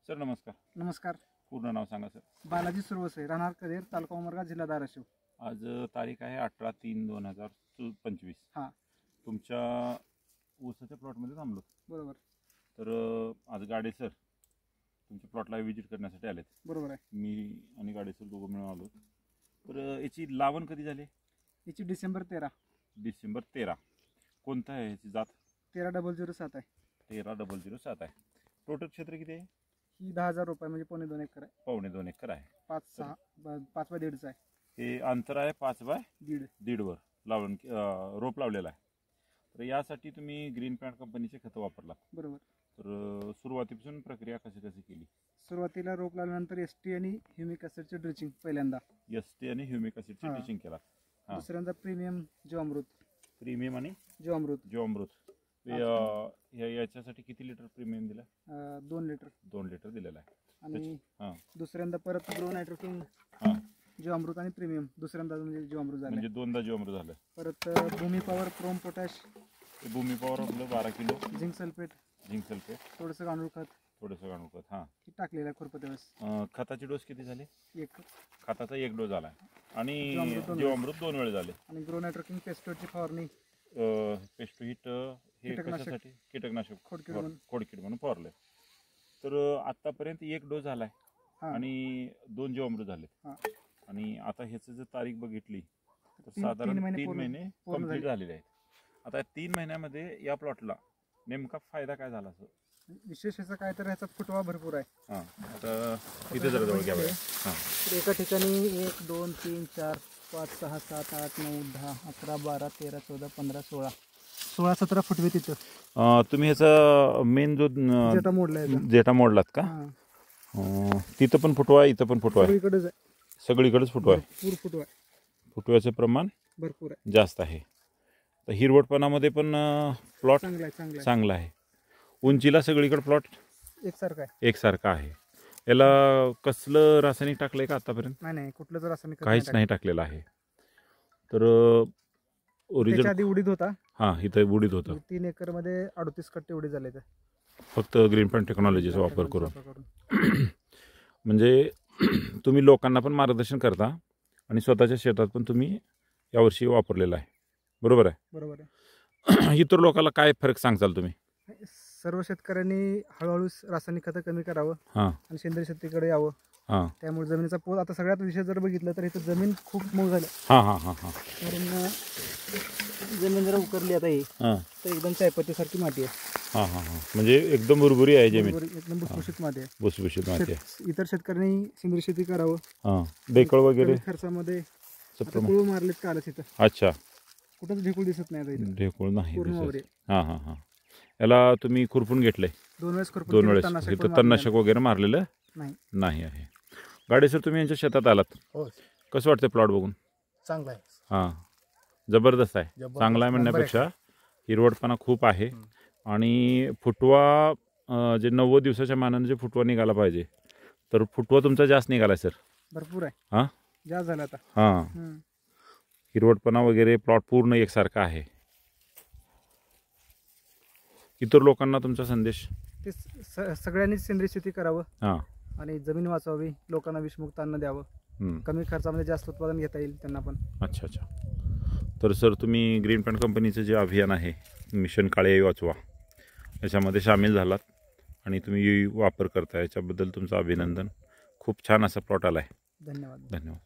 Sir नमस्कार. नमस्कार. पूर्ण नाव सांगा सर. बालाजी सुरवसे, राहणार कदेर, तालुका उमरगा, जिल्हा धाराशिव. आज तारीख आहे 18/3/2025. हां तुमच्या ऊसाच्या प्लॉटमध्ये थांबलो. बरोबर. तर आज गाडे सर तुमच्या प्लॉटला व्हिजिट करण्यासाठी आलेत. बरोबर आहे. मी आणि गाडे सर दोघं मिळून आलो. तर याची लावण कधी झाली? याची डिसेंबर 13. डिसेंबर 13. कोणता आहे याची जात? 13,007 आहे. 13,007 आहे. टोटल क्षेत्र किती आहे? ही 10,000 रुपये म्हणजे 2.25 एकर आहे. 2.25 एकर आहे. 5/1.5 आहे. हे अंतर आहे 5/1.5 वर लावून रोप लावलेला आहे. तर यासाठी तुम्ही ग्रीन पॅन्ट कंपनीचे खतं वापरला. बरोबर. तर सुरुवातीपासून प्रक्रिया कशी केली? सुरुवातीला रोप लावल्यानंतर ST आणि ह्युमिक ॲसिडचे ड्रिचिंग पहिल्यांदा. ST आणि ह्युमिक ॲसिडचे ड्रिचिंग केला. दुसऱ्यांदा प्रीमियम जीवामृत. प्रीमियम आणि जीवामृत. याच्यासाठी किती लिटर प्रीमियम दिला? 2 लिटर. 2 लिटर दिलेला आहे. आणि दुसऱ्यांदा परत ग्रो नायट्रोकिंग जीवामृत आणि प्रीमियम दुसऱ्यांदा म्हणजे जीवामृत झालं. म्हणजे दोनदा जीवामृत झालं. परत भूमी पॉवर, क्रोम पोटॅश. भूमी पॉवर आपलं 12 किलो. Zinc sulphate. थोडंसं गांडूळ खत टाकलेलं आहे खुरपत्यावेळेस. खताचे डोस किती झाले? 1. खताचा 1 डोस झाला आणि जीवामृत 2 वेळ झाले. आणि ग्रो नायट्रोकिंग पेस्टोची फवारणी. पेस्टोहिट हे कशासाठी? कीटकनाशक खोडकीड म्हणून फवारले. तर आतापर्यंत 1 डोस झालाय आणि 2 जीवामृत झाले. आणि आता ह्याचं जर तारीख बघितली तर साधारण 3 महिने कंप्लीट झालेले आहेत. आता 3 महिन्यामध्ये या प्लॉटला नेमका फायदा काय झाला? विशेष ह्याचा काय तर ह्याचा फुटवा भरपूर आहे. आता इथे जरा जवळ घ्या. एका ठिकाणी 1 2 3 4 5 6 7 8 9 10 11 12 13 14 15 16 17 फुटवे तिथं. तुम्ही ह्याचा मेन जो जेटा मोडलात का? तिथं पण फुटवा आहे, इथं पण फुटवा आहे. सगळीकडेच फुटवा आहे. फुटव्याचं प्रमाण भरपूर आहे, जास्त आहे. तर हिरवटपणामध्ये पण प्लॉट चांगला आहे. उंचीला सगळीकडे प्लॉट एकसारखा आहे. याला कसलं रासायनिक टाकलंय का आतापर्यंत? नाही, कुठलंच रासायनिक काहीच नाही टाकलेलं आहे. तर आधी उडीद होता. इथं उडीद होता. 3 एकर मध्ये 38 कट्टे उडीद झाले. फक्त ग्रीन पॅन्ट टेक्नॉलॉजीचा वापर करून. म्हणजे तुम्ही लोकांना पण मार्गदर्शन करता आणि स्वतःच्या शेतात पण तुम्ही यावर्षी वापरलेलं आहे. बरोबर आहे. इतर लोकांना काय फरक सांगताल तुम्ही? सर्व शेतकऱ्यांनी हळूहळू रासायनिक खतं कमी करावं आणि सेंद्रिय शेतीकडे यावं. त्यामुळे जमिनीचा पोत आता सगळ्यात विषय जर बघितलं तर इथं जमीन खूप मऊ झाली. कारण जमीन जरा उकरली आता ही तर एकदम चायपत्तीसारखी माती आहे. म्हणजे एकदम भुरभुरी आहे जमीन. एकदम भुसभुशीत माती आहे. भुसभुशीत माती आहे. इतर शेतकऱ्यांनी सेंद्रिय शेती करावं. ढेकळ वगैरे खर्चामध्ये कुळ मारलेत कालच इथं. अच्छा. कुठंच ढेकूळ दिसत नाही. ढेकूळ नाही. याला तुम्ही खुरपून घेतलंय? 2 वेळेस. इथं तणनाशक वगैरे मारलेलं नाही आहे. गाडे सर तुम्ही यांच्या शेतात आलात, कसं वाटतं प्लॉट बघून? चांगला आहे. जबरदस्त आहे. चांगला आहे म्हणण्यापेक्षा हिरवटपणा खूप आहे. आणि फुटवा जे 90 दिवसाच्या मानाने जे फुटवा निघाला पाहिजे तर फुटवा तुमचा जास्त निघाला सर. भरपूर आहे. जास्त झाला आता. हिरवटपणा वगैरे प्लॉट पूर्ण एकसारखा आहे. इतर लोकांना तुमचा संदेश? सगळ्यांनी सेंद्रिय शेती करावं आणि जमीन वाचवावी. लोकांना विषमुक्त अन्न द्यावं. कमी खर्चामध्ये जास्त उत्पादन घेता येईल त्यांना पण. अच्छा. तर सर तुम्ही ग्रीन पॅन्ट कंपनीचं जे अभियान आहे मिशन काळे वाचवा याच्यामध्ये सामील झालात आणि तुम्ही वापर करता, याच्याबद्दल तुमचं अभिनंदन. खूप छान असा प्लॉट आला आहे. धन्यवाद. धन्यवाद.